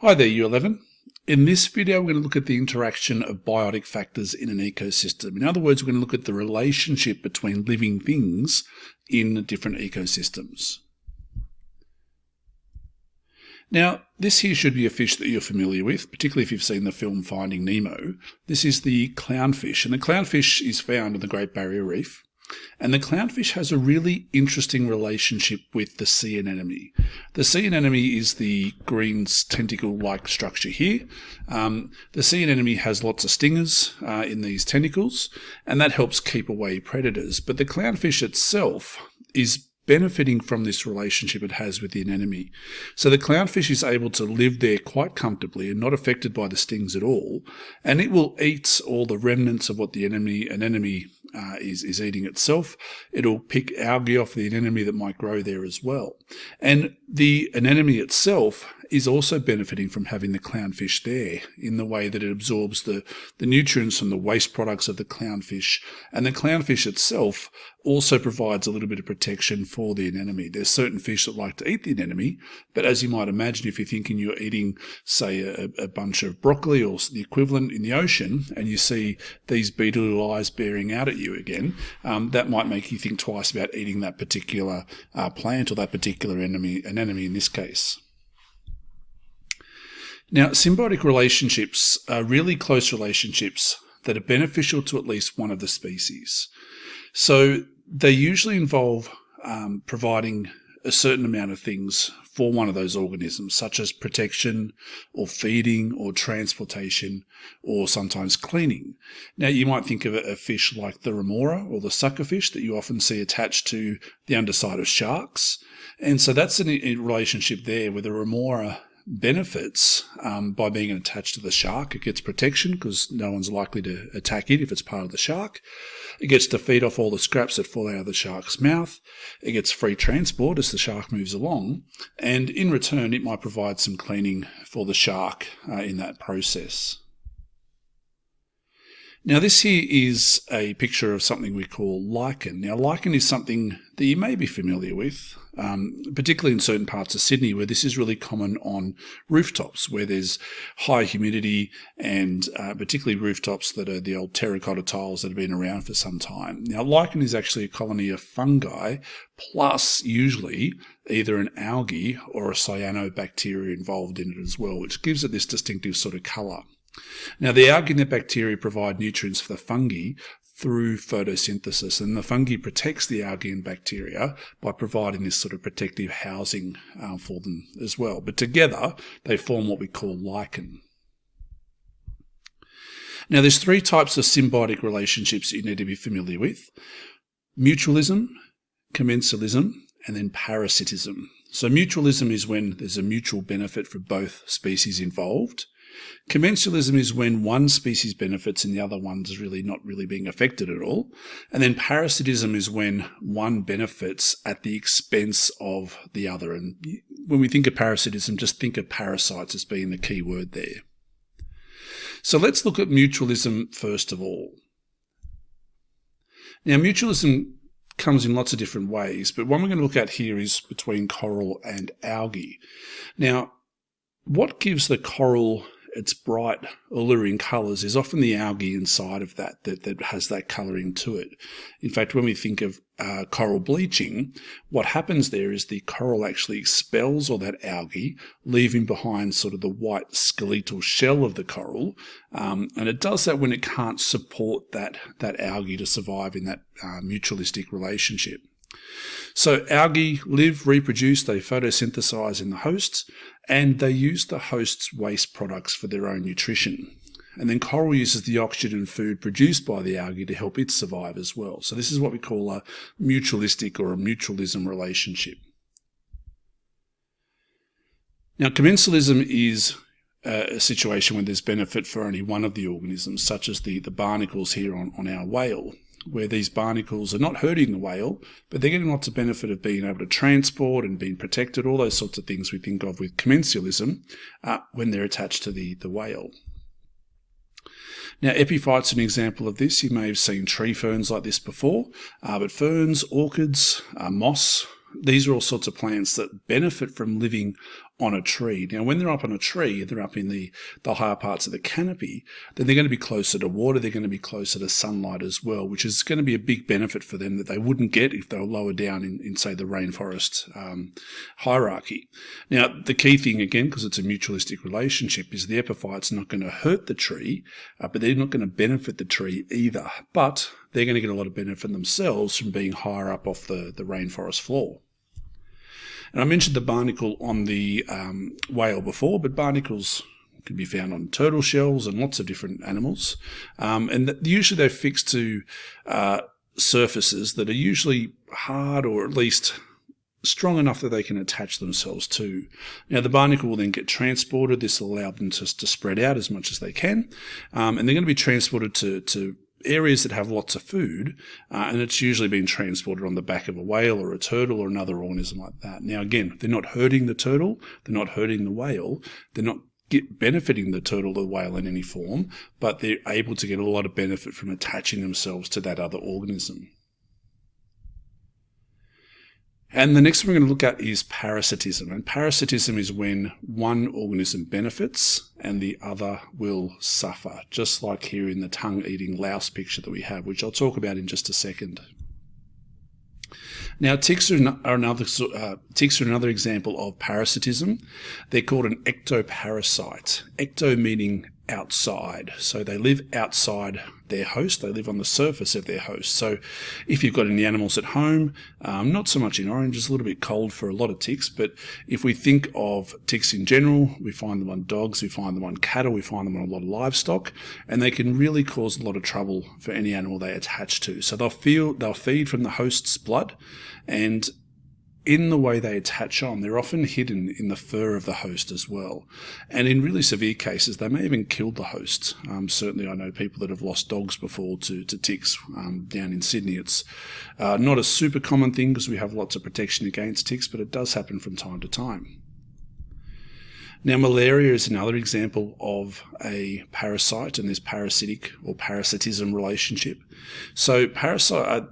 Hi there, Year 11. In this video, we're going to look at the interaction of biotic factors in an ecosystem. In other words, we're going to look at the relationship between living things in different ecosystems. Now, this here should be a fish that you're familiar with, particularly if you've seen the film Finding Nemo. This is the clownfish, and the clownfish is found in the Great Barrier Reef. And the clownfish has a really interesting relationship with the sea anemone. The sea anemone is the green tentacle-like structure here. The sea anemone has lots of stingers in these tentacles, and that helps keep away predators. But the clownfish itself is benefiting from this relationship it has with the anemone. So the clownfish is able to live there quite comfortably and not affected by the stings at all, and it will eat all the remnants of what the anemone is eating itself. It'll pick algae off the anemone that might grow there as well. And the anemone itself is also benefiting from having the clownfish there in the way that it absorbs the nutrients from the waste products of the clownfish. And the clownfish itself also provides a little bit of protection for the anemone. There's certain fish that like to eat the anemone, but as you might imagine, if you're thinking you're eating, say, a bunch of broccoli or the equivalent in the ocean, and you see these beady little eyes bearing out at you again, that might make you think twice about eating that particular plant or that particular anemone in this case. Now, symbiotic relationships are really close relationships that are beneficial to at least one of the species. So they usually involve providing a certain amount of things for one of those organisms, such as protection or feeding or transportation or sometimes cleaning. Now, you might think of a fish like the remora or the suckerfish that you often see attached to the underside of sharks. And so that's a relationship there where the remora benefits by being attached to the shark. It gets protection because no one's likely to attack it if it's part of the shark. It gets to feed off all the scraps that fall out of the shark's mouth. It gets free transport as the shark moves along. And in return, it might provide some cleaning for the shark in that process. Now, this here is a picture of something we call lichen. Now, lichen is something that you may be familiar with, particularly in certain parts of Sydney, where this is really common on rooftops, where there's high humidity and particularly rooftops that are the old terracotta tiles that have been around for some time. Now, lichen is actually a colony of fungi, plus usually either an algae or a cyanobacteria involved in it as well, which gives it this distinctive sort of colour. Now, the algae and the bacteria provide nutrients for the fungi through photosynthesis, and the fungi protects the algae and bacteria by providing this sort of protective housing for them as well. But together, they form what we call lichen. Now, there's three types of symbiotic relationships that you need to be familiar with: mutualism, commensalism, and then parasitism. So mutualism is when there's a mutual benefit for both species involved. Commensalism is when one species benefits and the other one's really not really being affected at all. And then parasitism is when one benefits at the expense of the other. And when we think of parasitism, just think of parasites as being the key word there. So let's look at mutualism first of all. Now, mutualism comes in lots of different ways, but one we're going to look at here is between coral and algae. Now, what gives the coral its bright, alluring colours is often the algae inside of that has that colouring to it. In fact, when we think of coral bleaching, what happens there is the coral actually expels all that algae, leaving behind sort of the white skeletal shell of the coral, and it does that when it can't support that algae to survive in that mutualistic relationship. So algae live, reproduce, they photosynthesize in the hosts, and they use the host's waste products for their own nutrition. And then coral uses the oxygen and food produced by the algae to help it survive as well. So this is what we call a mutualistic or a mutualism relationship. Now, commensalism is a situation where there's benefit for only one of the organisms, such as the barnacles here on our whale, where these barnacles are not hurting the whale, but they're getting lots of benefit of being able to transport and being protected, all those sorts of things we think of with commensalism when they're attached to the whale. Now, epiphyte's an example of this. You may have seen tree ferns like this before, but ferns, orchids, moss, these are all sorts of plants that benefit from living on a tree. Now, when they're up on a tree, they're up in the higher parts of the canopy, then they're going to be closer to water, they're going to be closer to sunlight as well, which is going to be a big benefit for them that they wouldn't get if they were lower down in say, the rainforest hierarchy. Now, the key thing, again, because it's a mutualistic relationship, is the epiphyte's not going to hurt the tree, but they're not going to benefit the tree either. But they're going to get a lot of benefit themselves from being higher up off the rainforest floor. And I mentioned the barnacle on the whale before, but barnacles can be found on turtle shells and lots of different animals. And usually they're fixed to surfaces that are usually hard, or at least strong enough that they can attach themselves to. Now, the barnacle will then get transported. This will allow them to spread out as much as they can. And they're going to be transported to areas that have lots of food, and it's usually been transported on the back of a whale or a turtle or another organism like that. Now, again, they're not hurting the turtle, they're not hurting the whale, they're not benefiting the turtle or the whale in any form, but they're able to get a lot of benefit from attaching themselves to that other organism. And the next one we're going to look at is parasitism. And parasitism is when one organism benefits and the other will suffer, just like here in the tongue-eating louse picture that we have, which I'll talk about in just a second. Now, ticks are another example of parasitism. They're called an ectoparasite. Ecto meaning outside. So they live outside their host. They live on the surface of their host. So if you've got any animals at home, not so much in Orange, it's a little bit cold for a lot of ticks, but if we think of ticks in general, we find them on dogs, we find them on cattle, we find them on a lot of livestock, and they can really cause a lot of trouble for any animal they attach to. So they'll feed from the host's blood, and in the way they attach on, they're often hidden in the fur of the host as well. And in really severe cases, they may even kill the host. Certainly I know people that have lost dogs before to ticks down in Sydney. It's not a super common thing because we have lots of protection against ticks, but it does happen from time to time. Now, malaria is another example of a parasite, and this parasitic or parasitism relationship. So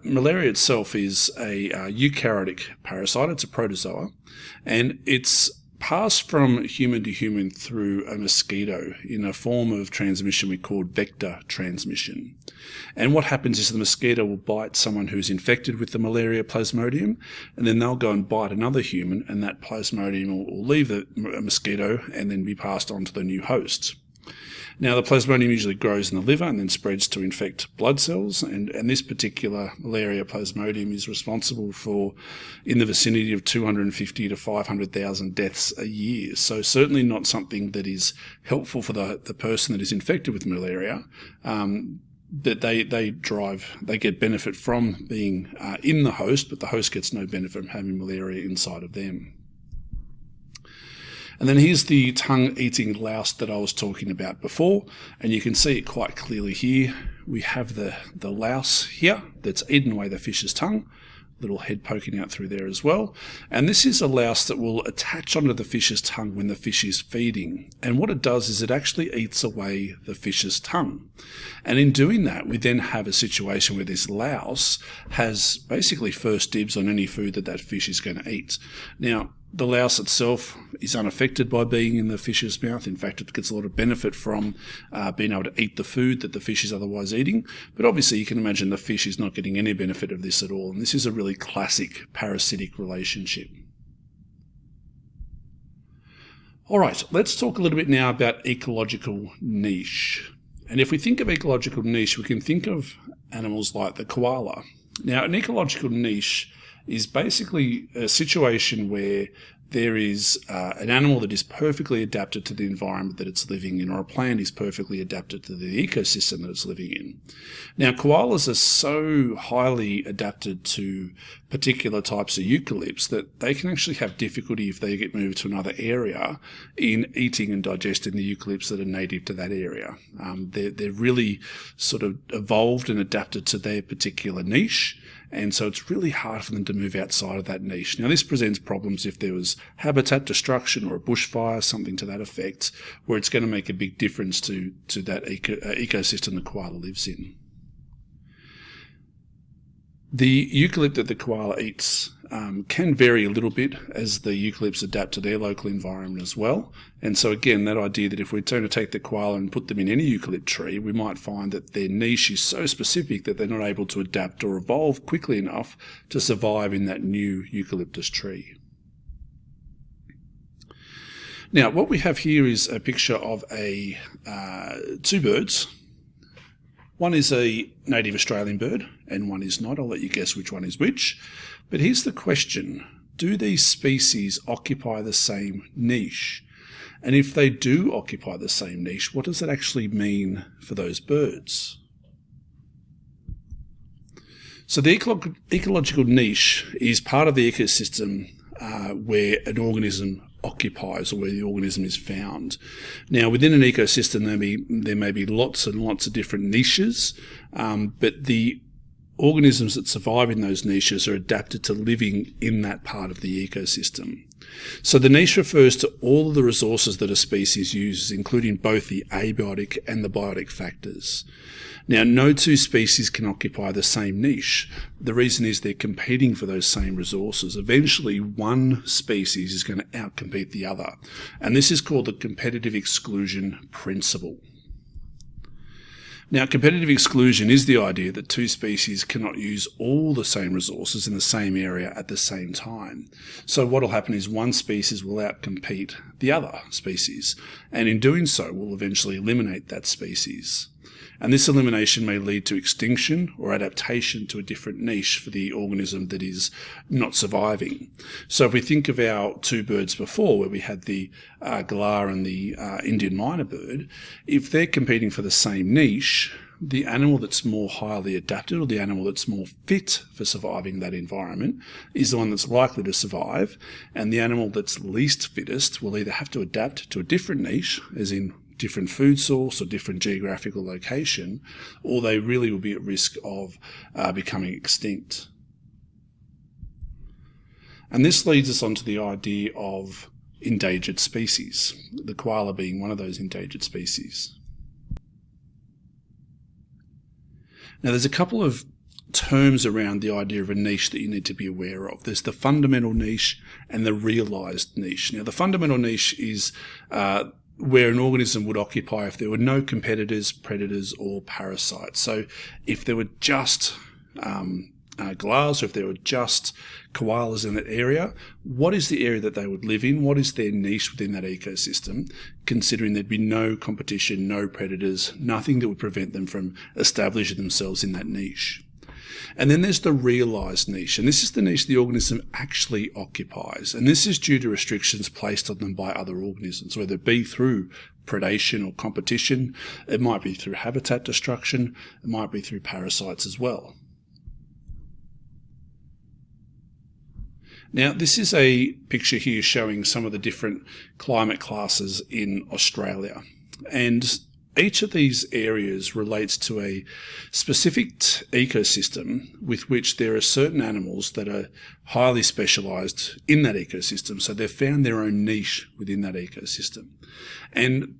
malaria itself is a eukaryotic parasite. It's a protozoa, and it's passed from human to human through a mosquito in a form of transmission we call vector transmission. And what happens is the mosquito will bite someone who's infected with the malaria plasmodium, and then they'll go and bite another human, and that plasmodium will leave the mosquito and then be passed on to the new host. Now, the plasmodium usually grows in the liver and then spreads to infect blood cells, and this particular malaria plasmodium is responsible for in the vicinity of 250 to 500,000 deaths a year. So certainly not something that is helpful for the person that is infected with malaria. That they get benefit from being in the host, but the host gets no benefit from having malaria inside of them. And then here's the tongue-eating louse that I was talking about before, and you can see it quite clearly here. We have the louse here that's eaten away the fish's tongue, little head poking out through there as well. And this is a louse that will attach onto the fish's tongue when the fish is feeding. And what it does is it actually eats away the fish's tongue. And in doing that, we then have a situation where this louse has basically first dibs on any food that fish is going to eat. Now, the louse itself is unaffected by being in the fish's mouth. In fact, it gets a lot of benefit from being able to eat the food that the fish is otherwise eating. But obviously, you can imagine the fish is not getting any benefit of this at all. And this is a really classic parasitic relationship. All right, let's talk a little bit now about ecological niche. And if we think of ecological niche, we can think of animals like the koala. Now, an ecological niche is basically a situation where there is an animal that is perfectly adapted to the environment that it's living in, or a plant is perfectly adapted to the ecosystem that it's living in. Now, koalas are so highly adapted to particular types of eucalypts that they can actually have difficulty if they get moved to another area in eating and digesting the eucalypts that are native to that area. They're really sort of evolved and adapted to their particular niche, and so it's really hard for them to move outside of that niche. Now, this presents problems if there was habitat destruction or a bushfire, something to that effect, where it's going to make a big difference to that ecosystem the koala lives in. The eucalypt that the koala eats can vary a little bit as the eucalypts adapt to their local environment as well. And so again, that idea that if we're going to take the koala and put them in any eucalypt tree, we might find that their niche is so specific that they're not able to adapt or evolve quickly enough to survive in that new eucalyptus tree. Now, what we have here is a picture of two birds. One is a native Australian bird and one is not. I'll let you guess which one is which. But here's the question. Do these species occupy the same niche? And if they do occupy the same niche, what does that actually mean for those birds? So the ecological niche is part of the ecosystem where an organism occupies or where the organism is found. Now, within an ecosystem, there may be lots and lots of different niches, but the organisms that survive in those niches are adapted to living in that part of the ecosystem. So the niche refers to all of the resources that a species uses, including both the abiotic and the biotic factors. Now, no two species can occupy the same niche. The reason is they're competing for those same resources. Eventually, one species is going to outcompete the other. And this is called the competitive exclusion principle. Now, competitive exclusion is the idea that two species cannot use all the same resources in the same area at the same time. So what will happen is one species will outcompete the other species, and in doing so will eventually eliminate that species. And this elimination may lead to extinction or adaptation to a different niche for the organism that is not surviving. So if we think of our two birds before, where we had the galah and the Indian myna bird, if they're competing for the same niche, the animal that's more highly adapted or the animal that's more fit for surviving that environment is the one that's likely to survive, and the animal that's least fittest will either have to adapt to a different niche, as in different food source or different geographical location, or they really will be at risk of becoming extinct. And this leads us on to the idea of endangered species, the koala being one of those endangered species. Now, there's a couple of terms around the idea of a niche that you need to be aware of. There's the fundamental niche and the realised niche. Now, the fundamental niche is where an organism would occupy if there were no competitors, predators, or parasites. So if there were just galahs, or if there were just koalas in that area, what is the area that they would live in? What is their niche within that ecosystem, considering there'd be no competition, no predators, nothing that would prevent them from establishing themselves in that niche? And then there's the realised niche, and this is the niche the organism actually occupies. And this is due to restrictions placed on them by other organisms, whether it be through predation or competition, it might be through habitat destruction, it might be through parasites as well. Now, this is a picture here showing some of the different climate classes in Australia. And each of these areas relates to a specific ecosystem with which there are certain animals that are highly specialised in that ecosystem. So they've found their own niche within that ecosystem. And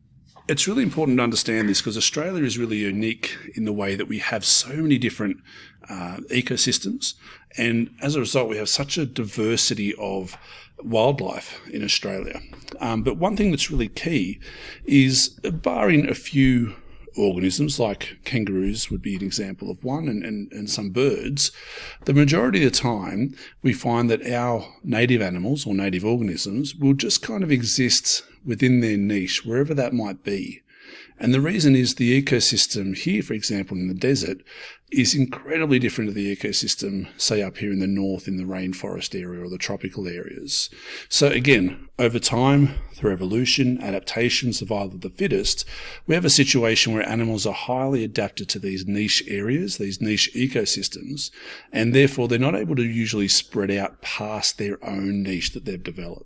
it's really important to understand this because Australia is really unique in the way that we have so many different ecosystems. And as a result, we have such a diversity of wildlife in Australia. But one thing that's really key is, barring a few organisms, like kangaroos would be an example of one, and some birds, the majority of the time we find that our native animals or native organisms will just kind of exist within their niche, wherever that might be. And the reason is the ecosystem here, for example, in the desert, is incredibly different to the ecosystem, say, up here in the north in the rainforest area or the tropical areas. So again, over time, through evolution, adaptation, survival of the fittest, we have a situation where animals are highly adapted to these niche areas, these niche ecosystems, and therefore they're not able to usually spread out past their own niche that they've developed.